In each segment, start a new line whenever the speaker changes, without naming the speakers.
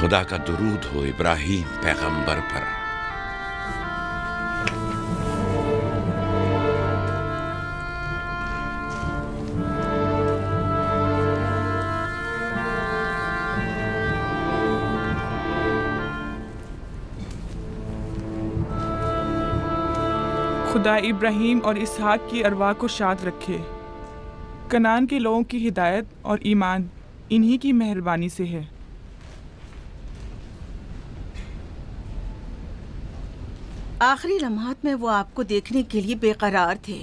खुदा का दुरूद हो इब्राहीम पैगंबर पर।
खुदा इब्राहीम और इसहाक की अरवाह को शाद रखे। कनान के लोगों की हिदायत और ईमान इन्हीं की मेहरबानी से है।
आखिरी लम्हात में वो आपको देखने के लिए बेकरार थे।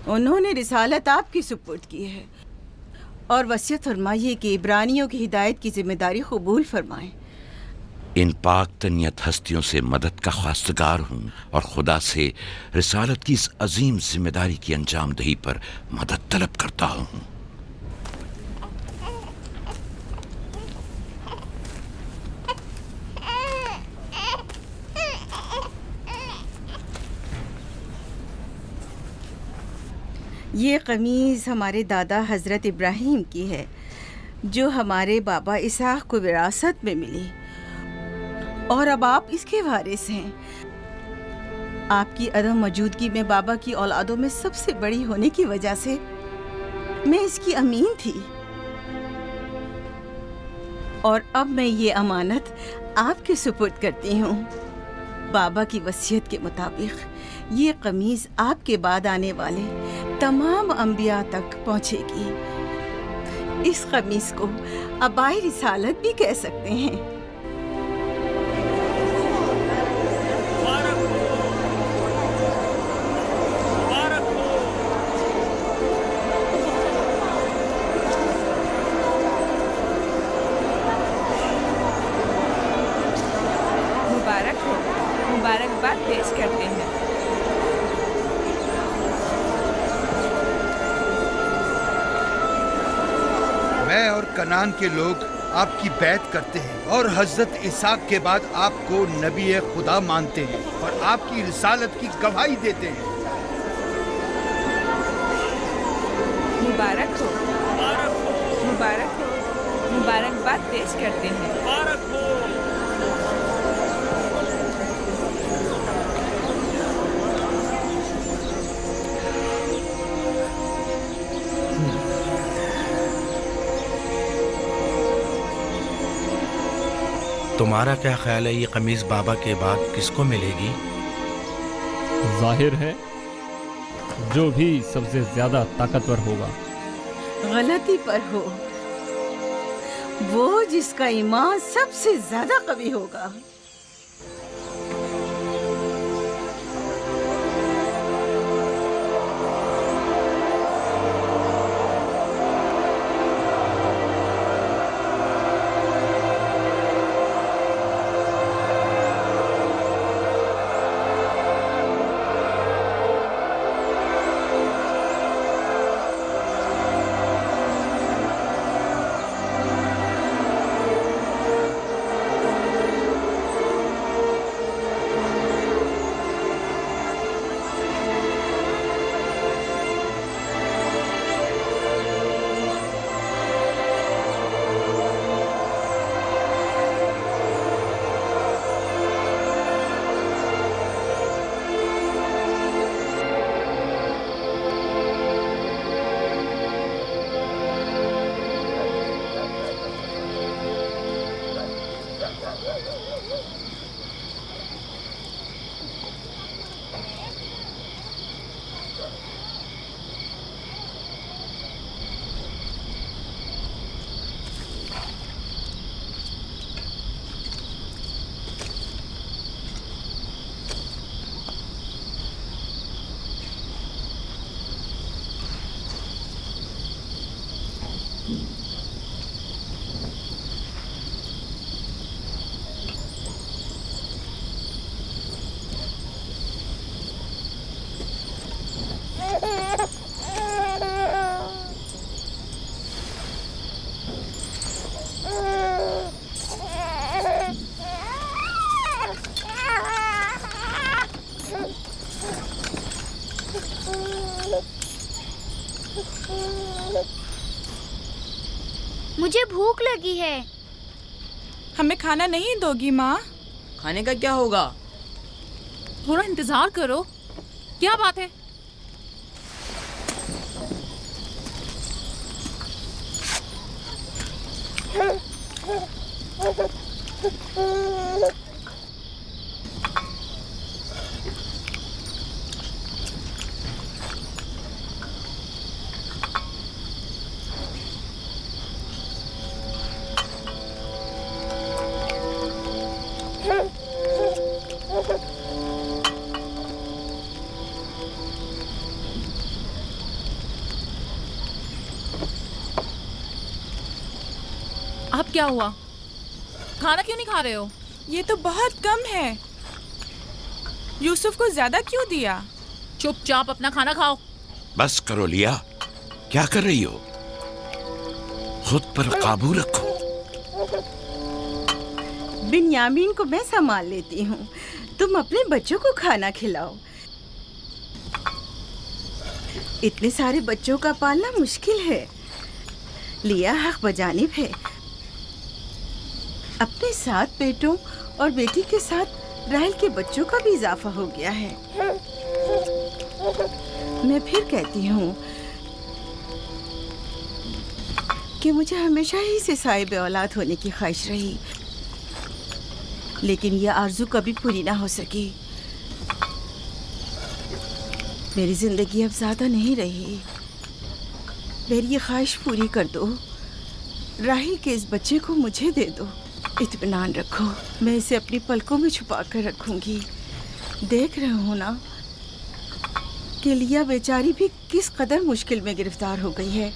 उन्होंने रिसालत आपकी सुपुर्द की है और वसीयत फरमाइए कि इब्रानियों की हिदायत की जिम्मेदारी कबूल फरमाएं।
इन पाक तनियत हस्तियों से मदद का ख्वास्तगार हूँ और खुदा से रिसालत की इस अजीम जिम्मेदारी की अंजाम दही पर मदद तलब करता हूँ।
ये कमीज़ हमारे दादा हज़रत इब्राहीम की है जो हमारे बाबा इसहाक को विरासत में मिली और अब आप इसके वारिस हैं। आपकी अदम मौजूदगी में बाबा की औलादों में सबसे बड़ी होने की वजह से मैं इसकी अमीन थी और अब मैं ये अमानत आपके सुपुर्द करती हूँ। बाबा की वसीयत के मुताबिक ये कमीज़ आपके बाद आने वाले तमाम अंबिया तक पहुँचेगी। इस कमीज़ को अबाई रिसालत भी कह सकते हैं।
मुबारकबाद पेश करते हैं।
मैं और कनान के लोग आपकी बैत करते हैं और हजरत इसहाक के बाद आपको नबी खुदा मानते हैं और आपकी रिसालत की गवाही देते हैं।
मुबारक हो, मुबारक हो, मुबारकबाद पेश करते हैं। मुबारक हो।
तुम्हारा क्या ख्याल है, ये कमीज बाबा के बाद किसको मिलेगी?
जाहिर है जो भी सबसे ज्यादा ताकतवर होगा।
गलती पर हो, वो जिसका ईमान सबसे ज्यादा कवी होगा।
मुझे भूख लगी है।
हमें खाना नहीं दोगी माँ?
खाने का क्या होगा?
थोड़ा इंतजार करो। क्या बात है? अब क्या हुआ? खाना क्यों नहीं खा रहे हो?
ये तो बहुत कम है। यूसुफ को ज्यादा क्यों दिया?
चुपचाप अपना खाना खाओ।
बस करो लिया, क्या कर रही हो? खुद पर काबू रखो।
बिन्यामीन को मैं संभाल लेती हूँ, तुम अपने बच्चों को खाना खिलाओ। इतने सारे बच्चों का पालना मुश्किल है। लिया हक बजानिब है। अपने 7 बेटों और बेटी के साथ राहेल के बच्चों का भी इजाफा हो गया है। मैं फिर कहती हूँ कि मुझे हमेशा ही से साहिब औलाद होने की ख्वाहिश रही, लेकिन यह आरज़ू कभी पूरी ना हो सकी। मेरी जिंदगी अब ज़्यादा नहीं रही। मेरी ये ख्वाहिश पूरी कर दो। राहिल के इस बच्चे को मुझे दे दो। इत्मीनान रखो, मैं इसे अपनी पलकों में छुपा कर रखूंगी। देख रहे हो ना कि लिया बेचारी भी किस कदर मुश्किल में गिरफ्तार हो गई है।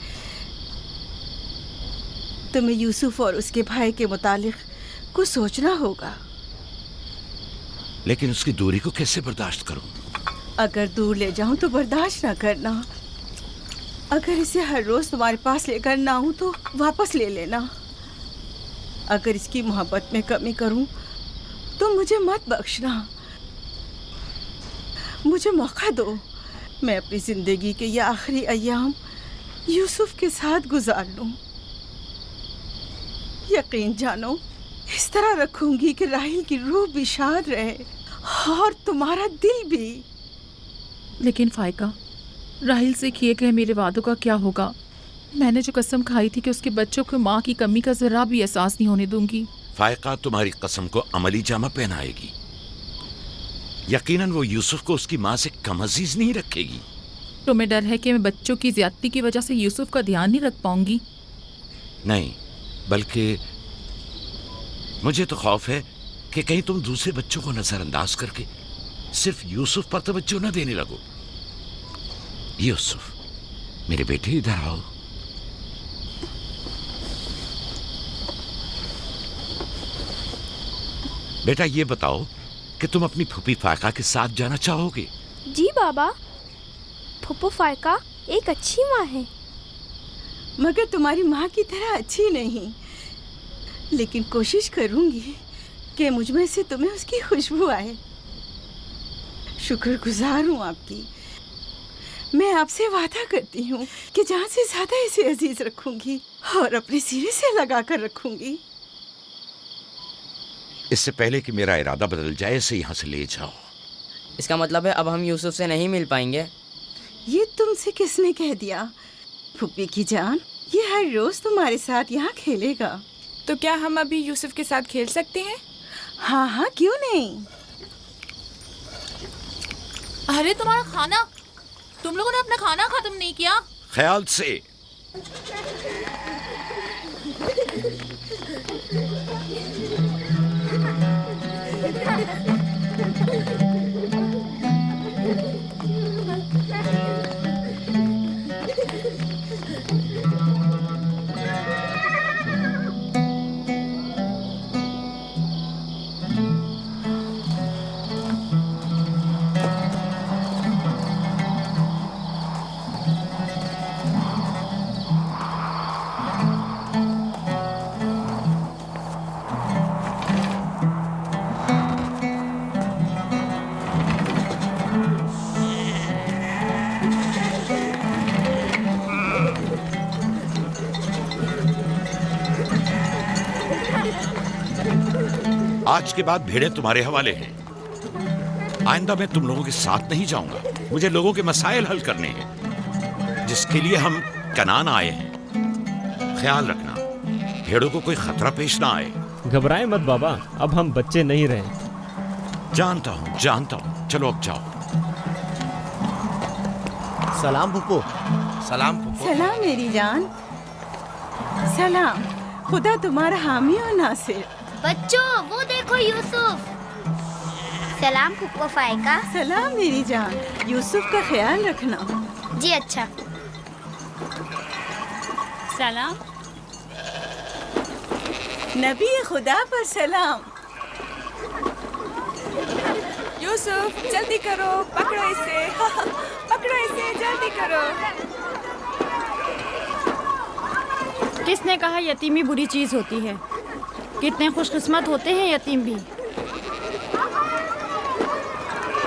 तुम्हें यूसुफ और उसके भाई के मुतालिक कुछ सोचना होगा।
लेकिन उसकी दूरी को कैसे बर्दाश्त करूं?
अगर दूर ले जाऊं तो बर्दाश्त ना करना। अगर इसे हर रोज तुम्हारे पास लेकर ना आऊं तो वापस ले लेना। अगर इसकी मोहब्बत में कमी करूं तो मुझे मत बख्शना। मुझे मौका दो, मैं अपनी जिंदगी के ये आखिरी अय्याम यूसुफ के साथ गुजार लूं। यकीन जानो, इस तरह रखूंगी कि राहिल की रूह भी शाद रहे और तुम्हारा दिल भी।
लेकिन फायका, राहिल से किए गए मेरे वादों का क्या होगा? मैंने जो कसम खाई थी कि उसके बच्चों को माँ की कमी का जरा भी एहसास नहीं होने दूंगी।
फायका तुम्हारी कसम को अमली जामा पहनाएगी। यकीनन वो यूसुफ को उसकी माँ से कम अजीज नहीं रखेगी।
तुम्हें डर है कि मैं बच्चों की ज्यादती की वजह से यूसुफ का ध्यान नहीं रख पाऊंगी?
नहीं, बल्कि मुझे तो खौफ है कि कहीं तुम दूसरे बच्चों को नजरअंदाज करके सिर्फ यूसुफ पर तवज्जो न देने लगो। यूसुफ, मेरे बेटे इधर आओ। बेटा, ये बताओ कि तुम अपनी फूफी फायका के साथ जाना चाहोगे?
जी बाबा, फूफू फायका एक अच्छी माँ है।
मगर तुम्हारी माँ की तरह अच्छी नहीं, लेकिन कोशिश करूंगी कि मुझ में से तुम्हें उसकी खुशबू आए। शुक्रगुजार हूँ आपकी। मैं आपसे वादा करती हूँ कि जान से ज्यादा इसे अजीज रखूंगी और अपने सीने से लगा कर रखूंगी।
इससे पहले कि मेरा इरादा बदल जाए, इसे यहाँ से ले जाओ।
इसका मतलब है अब हम यूसुफ से नहीं मिल पाएंगे?
ये तुमसे किसने कह दिया? फूफी की जान, ये हर रोज तुम्हारे साथ यहाँ खेलेगा।
तो क्या हम अभी यूसुफ के साथ खेल सकते हैं?
हाँ हाँ, क्यों नहीं।
अरे तुम्हारा खाना, तुम लोगों ने अपना खाना खत्म नहीं किया?
ख्याल से। आज के बाद भेड़ें तुम्हारे हवाले हैं। आइंदा मैं तुम लोगों के साथ नहीं जाऊंगा। मुझे लोगों के मसाइल हल करने हैं, जिसके लिए हम कनान आए हैं। ख्याल रखना भेड़ों को कोई खतरा पेश ना आए।
घबराएं मत बाबा, अब हम बच्चे नहीं रहे।
जानता हूँ। चलो अब जाओ।
सलाम फुप्पो। सलाम फुप्पो।
सलाम मेरी जान। सलाम। खुदा तुम्हारा हामी और नासिर।
बच्चों वो देखो यूसुफ। सलाम फुप्पो फाइका।
सलाम मेरी जान। यूसुफ का ख्याल रखना।
जी अच्छा।
सलाम।
नबी खुदा पर सलाम।
यूसुफ जल्दी करो, पकड़ो इसे। पकड़ो इसे, जल्दी करो।
किसने कहा यतीमी बुरी चीज होती है? कितने खुशकिस्मत होते हैं यतीम भी।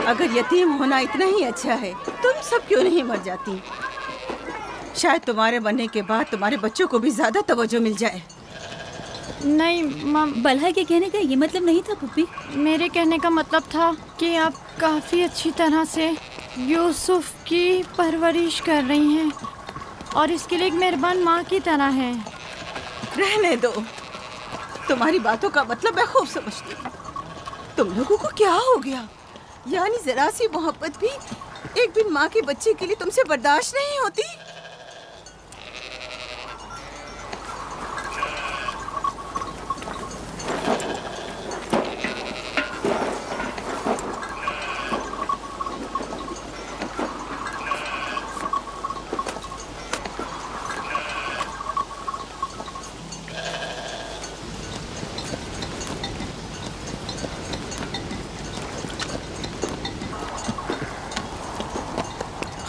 अगर यतीम होना इतना ही अच्छा है, तुम सब क्यों नहीं मर जाती? शायद तुम्हारे बनने के बाद तुम्हारे बच्चों को भी ज्यादा तवज्जो मिल जाए।
नहीं माँ,
बलहा के कहने का ये मतलब नहीं था पुप्पी।
मेरे कहने का मतलब था कि आप काफ़ी अच्छी तरह से यूसुफ की परवरिश कर रही हैं और इसके लिए एक मेहरबान माँ की तरह हैं।
रहने दो, तुम्हारी बातों का मतलब मैं खूब समझती हूँ। तुम लोगों को क्या हो गया? यानी जरा सी मोहब्बत भी एक बिन माँ के बच्चे के लिए तुमसे बर्दाश्त नहीं होती?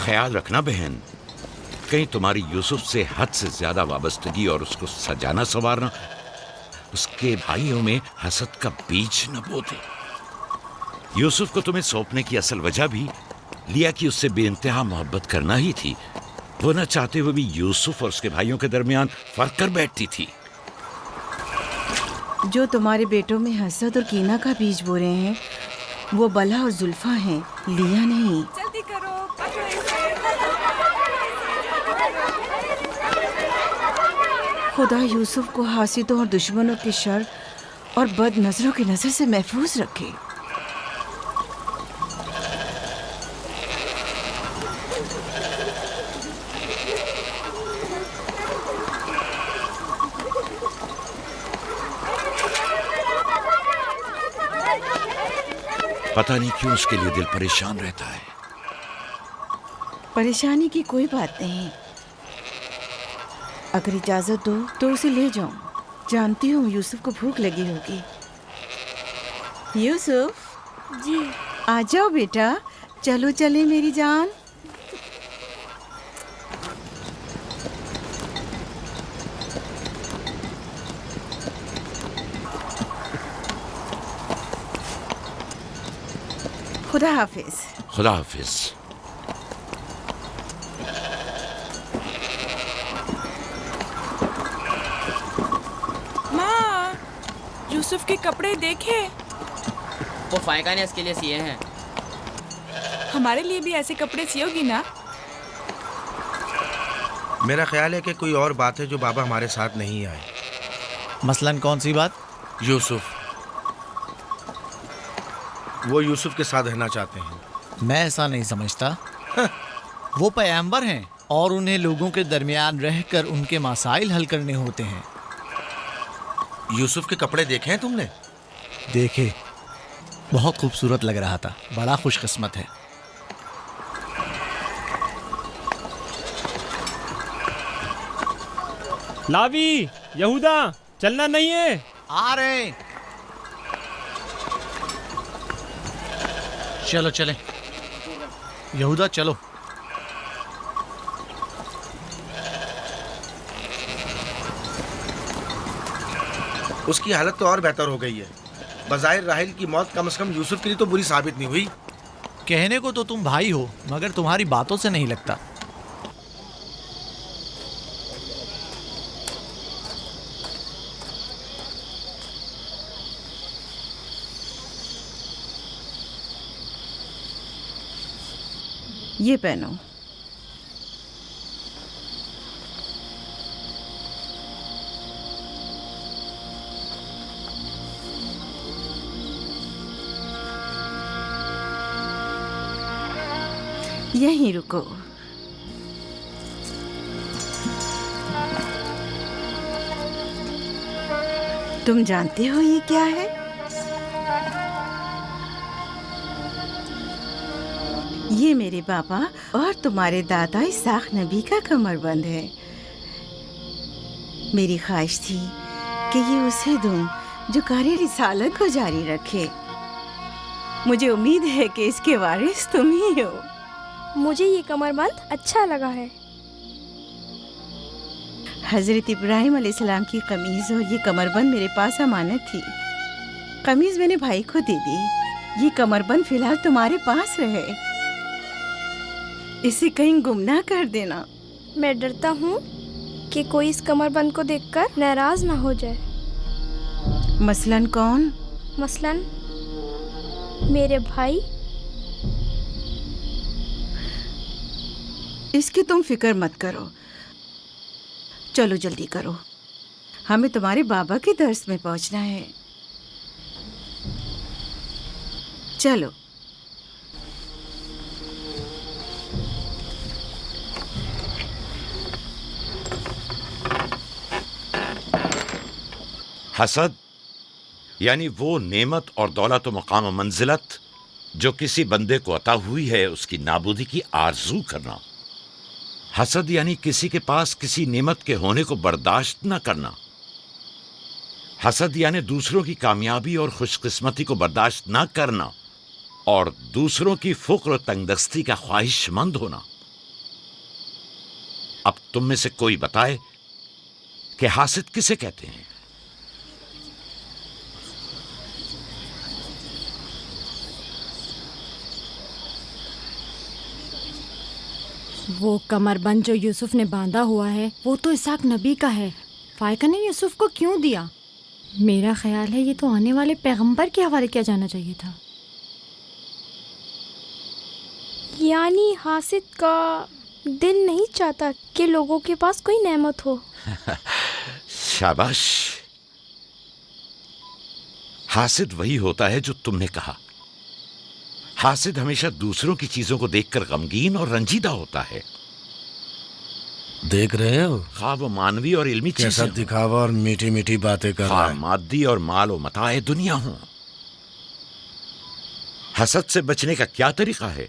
ख्याल रखना बहन, कहीं तुम्हारी यूसुफ से हद से ज्यादा वाबस्तगी और उसको सजाना संवारना उसके भाइयों में हसद का बीज न बो दे। यूसुफ को तुम्हें सौंपने की असल वजह भी लिया कि उससे बेइंतहा मोहब्बत करना ही थी। वो न चाहते हुए भी यूसुफ और उसके भाइयों के दरमियान फर्क कर बैठती थी।
जो तुम्हारे बेटों में हसद और कीना का बीज बो रहे हैं, वो बला और जुल्फा हैं, लिया नहीं।
जल्दी करो, पकड़ो इसे।
खुदा यूसुफ को हासिदों और दुश्मनों के शर और बद नजरों की नजर से महफूज रखे।
पता नहीं क्यों उसके लिए दिल परेशान रहता है।
परेशानी की कोई बात नहीं। अगर इजाजत दो तो उसे ले जाऊं। जानती हूँ यूसुफ को भूख लगी होगी। यूसुफ
जी।
आ जाओ बेटा, चलो चले मेरी जान। खुदा हाफिज।
खुदा हाफिज।
माँ, यूसुफ के कपड़े देखे।
वो फायका ने इसके लिए सिए हैं।
हमारे लिए भी ऐसे कपड़े सियोगी ना?
मेरा ख्याल है कि कोई और बात है जो बाबा हमारे साथ नहीं आए।
मसलन कौन सी बात?
यूसुफ। वो यूसुफ के साथ रहना चाहते हैं।
मैं ऐसा नहीं समझता। वो पैगंबर हैं और उन्हें लोगों के दरमियान रहकर उनके मसाइल हल करने होते हैं।
यूसुफ के कपड़े देखे हैं तुमने?
देखे, बहुत खूबसूरत लग रहा था। बड़ा खुशकिस्मत है।
लावी, यहूदा, चलना नहीं है।
आ रहे हैं। चलो चलें। यहूदा चलो।
उसकी हालत तो और बेहतर हो गई है। बज़ाहिर राहिल की मौत कम से कम यूसुफ के लिए तो बुरी साबित नहीं हुई।
कहने को तो तुम भाई हो, मगर तुम्हारी बातों से नहीं लगता।
ये पहनो। यहीं रुको। तुम जानते हो ये क्या है? ये मेरे पापा और तुम्हारे दादा इसाक नबी का कमरबंद है। मेरी ख्वाहिश थी कि ये उसे दूं जो कार्य रिसालत को जारी रखे। मुझे उम्मीद है कि इसके वारिस तुम ही हो।
मुझे ये कमरबंद अच्छा लगा है।
हज़रत इब्राहिम अलैहिस्सलाम की कमीज़ और ये कमरबंद मेरे पास अमानत थी। कमीज़ मैंने भाई को दे दी। ये कमरबंद फिलहाल तुम्हारे पास रहे। इसे कहीं गुम ना कर देना।
मैं डरता हूँ कि कोई इस कमरबंद को देखकर नाराज ना हो जाए।
मसलन कौन?
मसलन मेरे भाई।
इसकी तुम फिक्र मत करो। चलो जल्दी करो, हमें तुम्हारे बाबा के दर्स में पहुंचना है। चलो।
हसद यानी वो नेमत और दौलत व मकाम मंजिलत जो किसी बंदे को अता हुई है, उसकी नाबूदी की आरजू करना। हसद यानी किसी के पास किसी नेमत के होने को बर्दाश्त न करना। हसद यानी दूसरों की कामयाबी और खुशकिस्मती को बर्दाश्त न करना और दूसरों की फुक्र और तंगदस्ती का ख्वाहिशमंद होना। अब तुम में से कोई बताए कि हासिद किसे कहते हैं?
वो कमरबंद जो यूसुफ ने बांधा हुआ है वो तो इसाक नबी का है। फायका ने यूसुफ को क्यों दिया? मेरा ख्याल है ये तो आने वाले पैगंबर के हवाले किया जाना चाहिए था।
यानी हासिद का दिल नहीं चाहता कि लोगों के पास कोई नेमत हो।
शाबाश। हासिद वही होता है जो तुमने कहा। हासिद हमेशा दूसरों की चीजों को देखकर गमगीन और रंजीदा होता है।
देख रहे हो
खा वो मानवी और इल्मी
कैसा
चीजें,
दिखावा और मीठी मीठी बातें कर रहा है।
मादी और माल व मताए दुनिया हो। हसद से बचने का क्या तरीका है,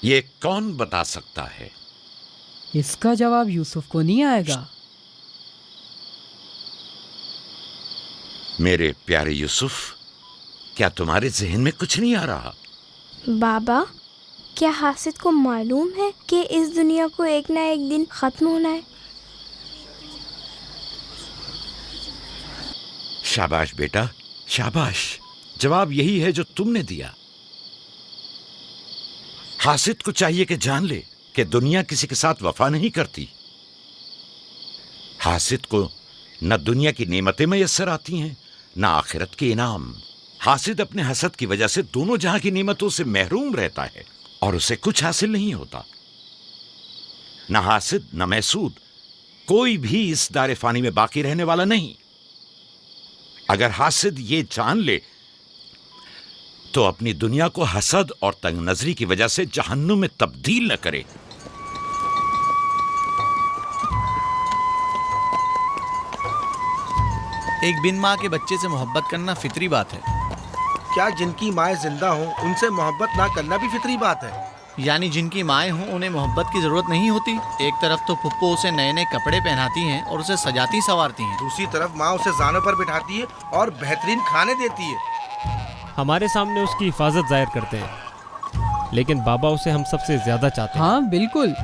ये कौन बता सकता है?
इसका जवाब यूसुफ को नहीं आएगा।
मेरे प्यारे यूसुफ, क्या तुम्हारे जहन में कुछ नहीं आ रहा?
बाबा, क्या हासिद को मालूम है कि इस दुनिया को एक ना एक दिन खत्म होना है?
शाबाश बेटा, शाबाश। जवाब यही है जो तुमने दिया। हासिद को चाहिए कि जान ले कि दुनिया किसी के साथ वफा नहीं करती। हासिद को न दुनिया की नेमतें मयस्सर आती हैं, न आखिरत के इनाम। हासिद अपने हसद की वजह से दोनों जहां की नेमतों से महरूम रहता है और उसे कुछ हासिल नहीं होता। न हासिद न महसूद, कोई भी इस दारे फानी में बाकी रहने वाला नहीं। अगर हासिद ये जान ले तो अपनी दुनिया को हसद और तंग नजरी की वजह से जहन्नुम में तब्दील न करे।
एक बिन माँ के बच्चे से मोहब्बत करना फितरी बात है।
क्या जिनकी माएँ जिंदा हों उनसे मोहब्बत ना करना भी फितरी बात है?
यानी जिनकी माएँ हों उन्हें मोहब्बत की जरूरत नहीं होती। एक तरफ तो पुप्पो उसे नए नए कपड़े पहनाती हैं और उसे सजाती संवारती हैं,
दूसरी तरफ माँ उसे जानों पर बिठाती है और बेहतरीन खाने देती है।
हमारे सामने उसकी हिफाजत जाहिर करते हैं, लेकिन बाबा उसे हम सबसे ज्यादा चाहते हैं।
हाँ बिल्कुल।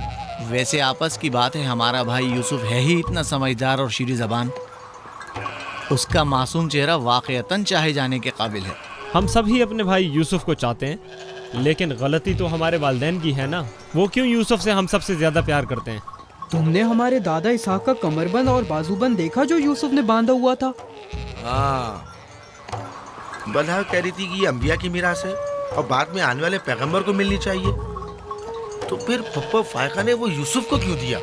वैसे आपस की बात है, हमारा भाई यूसुफ है ही इतना समझदार और शीरी ज़बान। उसका मासूम चेहरा वाक़यतन चाहे जाने के काबिल है।
हम सभी अपने भाई यूसुफ को चाहते हैं, लेकिन गलती तो हमारे वालिदैन की है ना। वो क्यों यूसुफ से हम सबसे ज्यादा प्यार करते हैं?
तुमने हमारे दादा इसाक का कमरबंद और बाजूबंद देखा जो यूसुफ ने बांधा हुआ था?
हाँ, बलहा कह रही थी कि ये अंबिया की मीरास है और बाद में आने वाले पैगंबर को मिलनी चाहिए। तो फिर पप्पो फायका ने वो यूसुफ को क्यों दिया?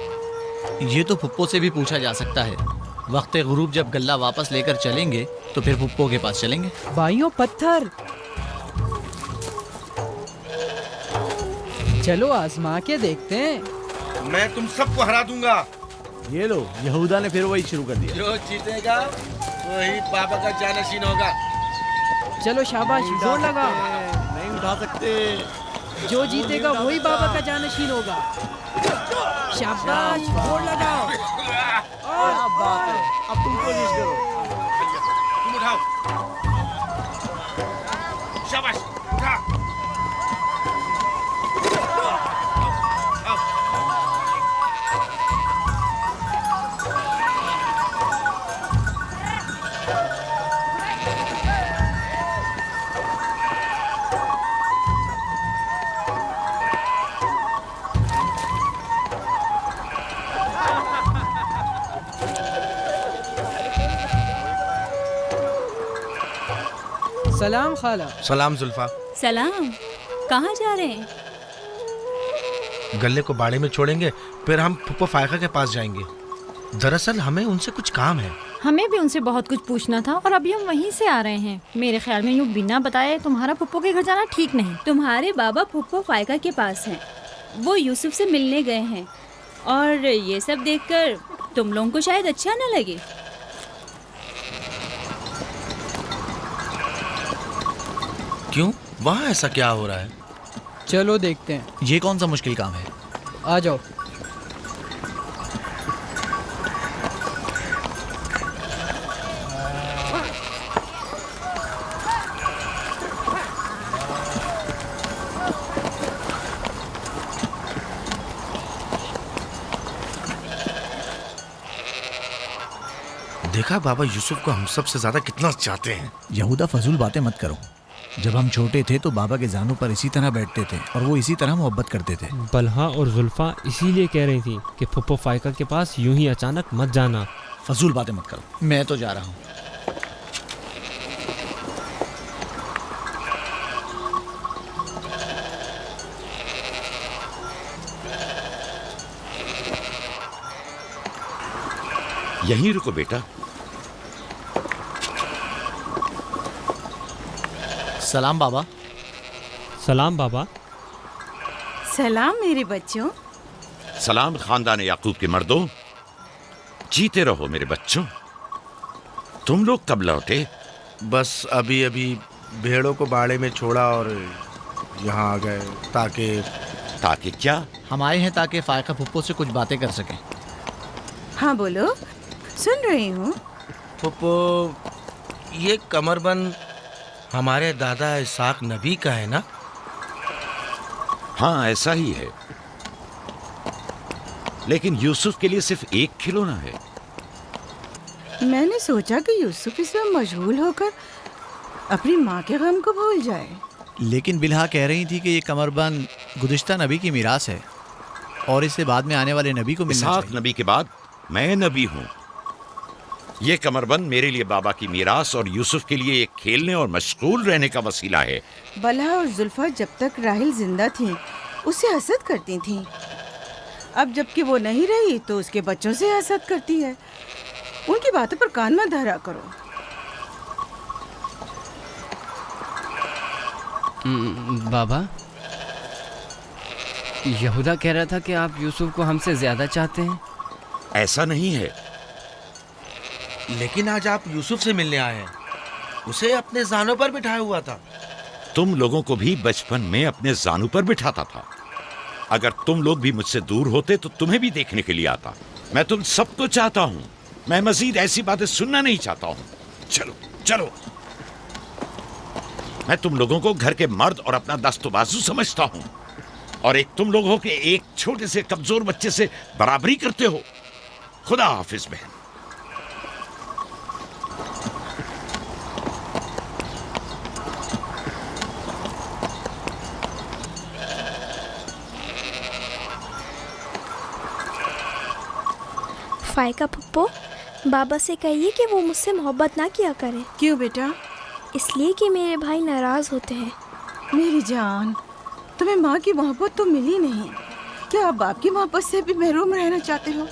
ये तो पुप्पो से भी पूछा जा सकता है। वक्त गुरूब जब गल्ला वापस लेकर चलेंगे तो फिर पुप्पो के पास चलेंगे।
भाइयों पत्थर, चलो आजमा के देखते हैं।
मैं तुम सबको हरा दूंगा।
ये लो, यहूदा ने फिर वही शुरू कर दिया।
जो जीतेगा वही बाबा का जानशीन होगा।
चलो शाबाश, जोर लगा।
नहीं उठा सकते।
जो जीतेगा वही बाबा का जानशीन होगा। शाबाश, जोर लगाओ।
क्या बात है, अब तुम कोशिश करो।
तुम उठाओ। शाबाश, उठा।
सलाम खाला।
सलाम जुल्फा।
सलाम। कहाँ जा रहे हैं?
गल्ले को बाड़े में छोड़ेंगे, फिर हम फुप्पो फायका के पास जाएंगे। दरअसल हमें उनसे कुछ काम है।
हमें भी उनसे बहुत कुछ पूछना था और अभी हम वहीं से आ रहे हैं। मेरे ख्याल में यूँ बिना बताए तुम्हारा पुप्पो के घर जाना ठीक नहीं।
तुम्हारे बाबा फुप्पो फायका के पास हैं। वो यूसुफ से मिलने गए हैं और ये सब देखकर तुम लोगों को शायद अच्छा न लगे।
क्यों? वहाँ ऐसा क्या हो रहा है?
चलो देखते हैं।
ये कौन सा मुश्किल काम है?
आ जाओ।
देखा बाबा यूसुफ को हम सबसे ज्यादा कितना चाहते हैं।
यहूदा फजूल बातें मत करो। जब हम छोटे थे तो बाबा के जानों पर इसी तरह बैठते थे और वो इसी तरह मोहब्बत करते थे।
बलहा और जुल्फा इसीलिए कह रही थी कि फुप्पो फायका के पास यूं ही अचानक मत जाना।
फजूल बातें मत करो, मैं तो जा रहा हूँ।
यहीं रुको बेटा।
सलाम बाबा।
सलाम बाबा।
सलाम मेरे बच्चों।
सलाम खानदान याकूब के मर्दों। जीते रहो मेरे बच्चों। तुम लोग कब लौटे?
बस अभी अभी भेड़ों को बाड़े में छोड़ा और यहाँ आ गए।
ताकि क्या?
हम आए हैं ताकि फायका फुप्पो से कुछ बातें कर सकें।
हाँ बोलो, सुन रही हूँ।
फुप्पो, ये कमरबंद हमारे दादा इसाक नबी का है ना?
हाँ ऐसा ही है, लेकिन यूसुफ के लिए सिर्फ एक खिलौना है।
मैंने सोचा कि यूसुफ इसमें मशगूल होकर अपनी माँ के गम को भूल जाए।
लेकिन बिलहा कह रही थी कि ये कमरबंद गुज़िश्ता नबी की मीरास है और इसे बाद में आने वाले नबी को मिलना चाहिए।
इसाक नबी के बाद मैं नबी हूँ। ये कमरबंद मेरे लिए बाबा की मीरास और यूसुफ के लिए एक खेलने और मशगूल रहने का वसीला है।
बलहा और जुल्फा जब तक राहिल जिंदा थी उसे हसद करती थीं। अब जबकि वो नहीं रही तो उसके बच्चों से हसद करती है। उनकी बातों पर कान मत धरा करो।
बाबा, यहूदा कह रहा था कि आप यूसुफ को हमसे ज्यादा चाहते हैं।
ऐसा नहीं है।
लेकिन आज आप यूसुफ से मिलने आए हैं। उसे अपने जानों पर बिठाया हुआ था।
तुम लोगों को भी बचपन में अपने जानों पर बिठाता था। अगर तुम लोग भी मुझसे दूर होते तो तुम्हें भी देखने के लिए आता। मैं तुम सबको चाहता हूँ। मैं मजीद ऐसी बातें सुनना नहीं चाहता हूँ। चलो चलो। मैं तुम लोगों को घर के मर्द और अपना दस्तबाजू समझता हूँ, और एक तुम लोग हो के एक छोटे से कमजोर बच्चे से बराबरी करते हो। खुदा हाफिज बहन।
फायका पप्पो, बाबा से कहिए कि वो मुझसे मोहब्बत ना किया करे।
क्यों बेटा?
इसलिए कि मेरे भाई नाराज होते हैं।
मेरी जान, तुम्हें माँ की मोहब्बत तो मिली नहीं। क्या आप बाप की मोहब्बत से भी महरूम रहना चाहते हो?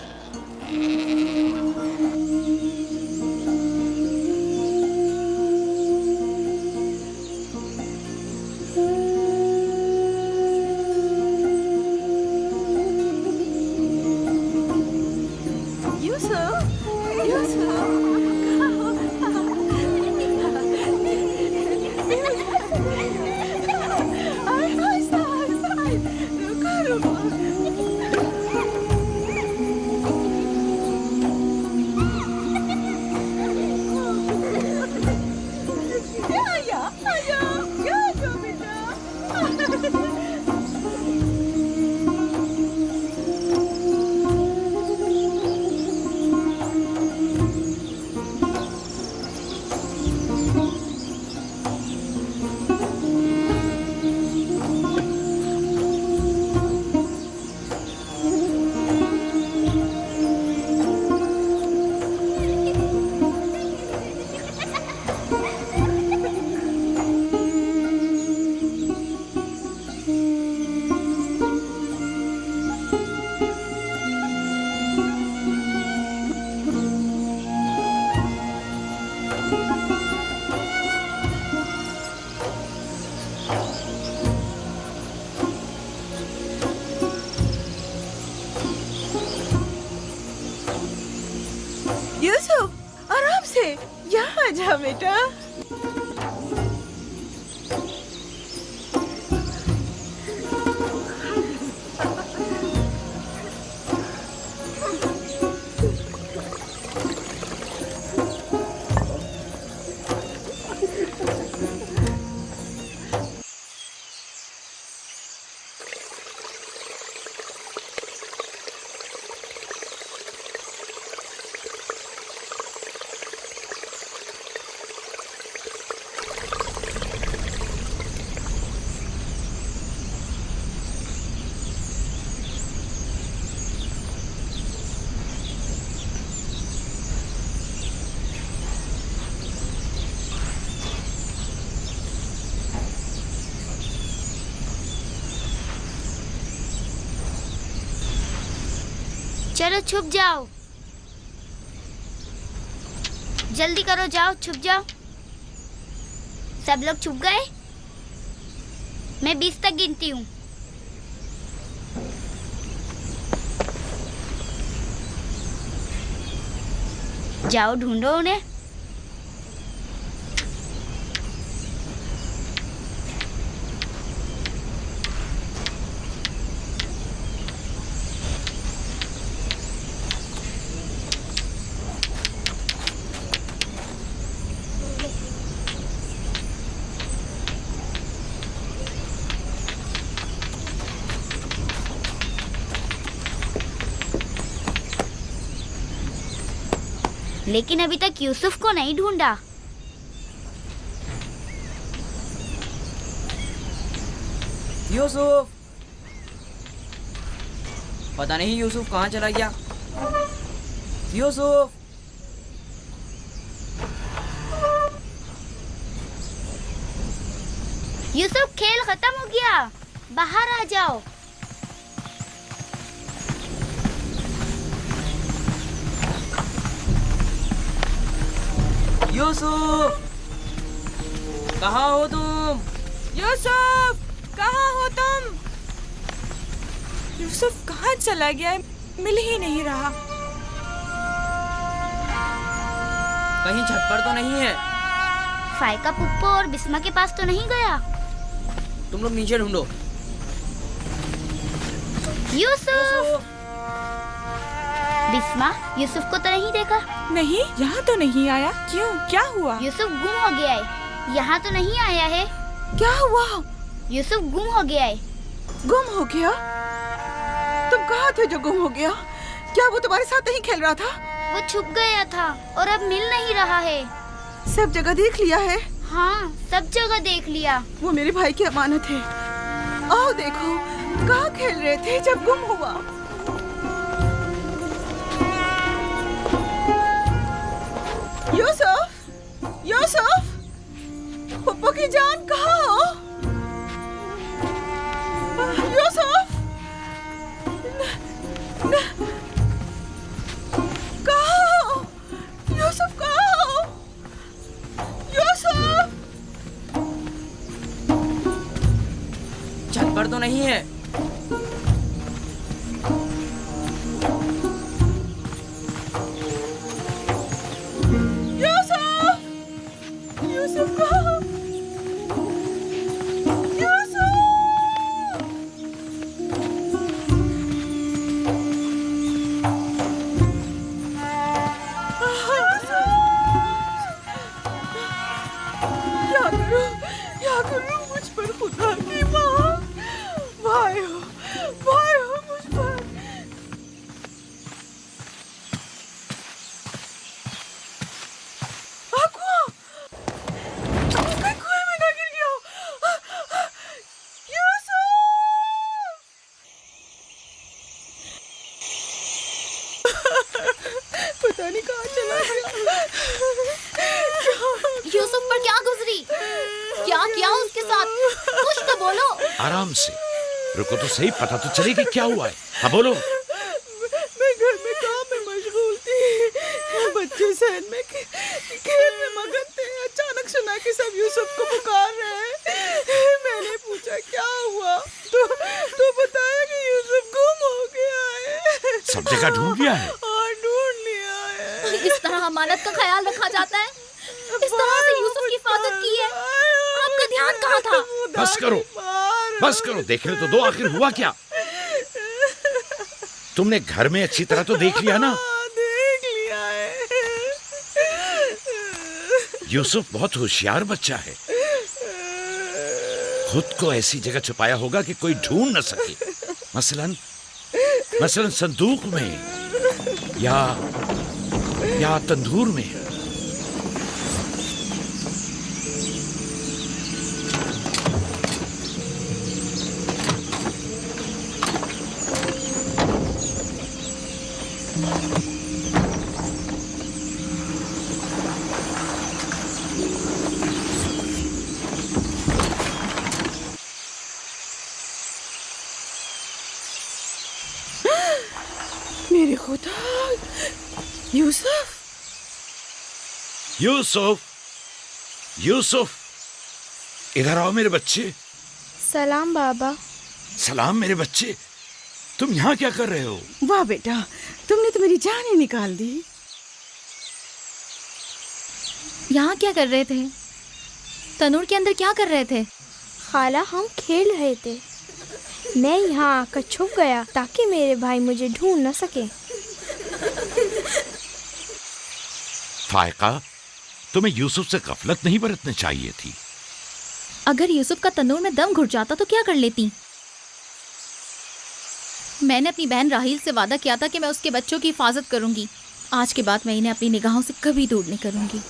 यूसुफ, आराम से यहाँ आ जा बेटा।
चलो छुप जाओ, जल्दी करो, जाओ छुप जाओ। सब लोग छुप गए? मैं 20 तक गिनती हूँ। जाओ ढूंढो उन्हें। लेकिन अभी तक यूसुफ को नहीं ढूंढा।
यूसुफ, पता नहीं यूसुफ कहाँ चला गया। यूसुफ,
यूसुफ खेल खत्म हो गया, बाहर आ जाओ।
यूसुफ, कहाँ हो तुम?
यूसुफ, कहाँ हो तुम? यूसुफ कहाँ चला गया है? मिल ही नहीं रहा।
कहीं छत पर तो नहीं है?
फाइका पुप्पो और बिस्मा के पास तो नहीं गया?
तुम लोग नीचे ढूंढो।
यूसुफ! बिस्मा, यूसुफ को तो नहीं देखा?
नहीं, यहाँ तो नहीं आया। क्यों, क्या हुआ?
यूसुफ गुम हो गया है, यहाँ तो नहीं आया है।
क्या हुआ?
यूसुफ गुम हो गया है।
गुम हो गया? तुम कहाँ थे जो गुम हो गया? क्या वो तुम्हारे साथ नहीं खेल रहा था?
वो छुप गया था और अब मिल नहीं रहा है।
सब जगह देख लिया है?
हाँ, सब जगह देख लिया।
वो मेरे भाई की अमानत है। आओ देखो, कहाँ खेल रहे थे जब गुम हुआ? यूसुफ, यूसुफ, पप्पू की जान कहाँ हो? यूसुफ,
छत पर तो नहीं है।
यूसुफ कहाँ? यूसुफ! क्या करूं मुझ पर खुदा की माँ, भाई हो मुझ पर। मैं कुएं में ना गिर गया हूँ। यूसुफ! पता नहीं कहाँ चला गया।
यूसुफ पर क्या गुजरी? क्या किया उसके साथ? कुछ तो बोलो।
आराम से रुको तो सही, पता तो चलेगी क्या हुआ है। हाँ बोलो।
मैं घर में काम में मशगूल थी, बच्चे सहन में खेल में मगन थे। अचानक सुना कि सब यूसुफ को पुकार रहे हैं। मैंने पूछा क्या हुआ, तो बताया कि यूसुफ गुम हो गया है।
सब जगह ढूंढ लिया है?
हाँ, ढूंढ लिया है।
इस तरह अमानत का ख्याल रखा जाता है? इस तरह से यूसुफ की हिफाजत की है? आपका ध्यान कहाँ था?
बस करो, देखने तो दो, आखिर हुआ क्या? तुमने घर में अच्छी तरह तो देख लिया ना?
देख लिया है।
यूसुफ बहुत होशियार बच्चा है, खुद को ऐसी जगह छुपाया होगा कि कोई ढूंढ न सके। मसलन संदूक में या तंदूर में।
मेरे खुदा, यूसुफ!
यूसुफ, इधर आओ मेरे बच्चे।
सलाम बाबा।
सलाम मेरे बच्चे, तुम यहाँ क्या कर रहे हो?
वाह बेटा, तुमने तो मेरी जान ही निकाल दी।
यहाँ क्या कर रहे थे? तनूर के अंदर क्या कर रहे थे?
खाला, हम खेल रहे थे। मैं यहाँ आकर छुप गया ताकि मेरे भाई मुझे ढूंढ न सके।
फायका, तुम्हें यूसुफ से गफलत नहीं बरतनी चाहिए थी।
अगर यूसुफ का तनूर में दम घुट जाता तो क्या कर लेती? मैंने अपनी बहन राहील से वादा किया था कि मैं उसके बच्चों की हिफाजत करूंगी। आज के बाद मैं इन्हें अपनी निगाहों से कभी दूर नहीं करूंगी।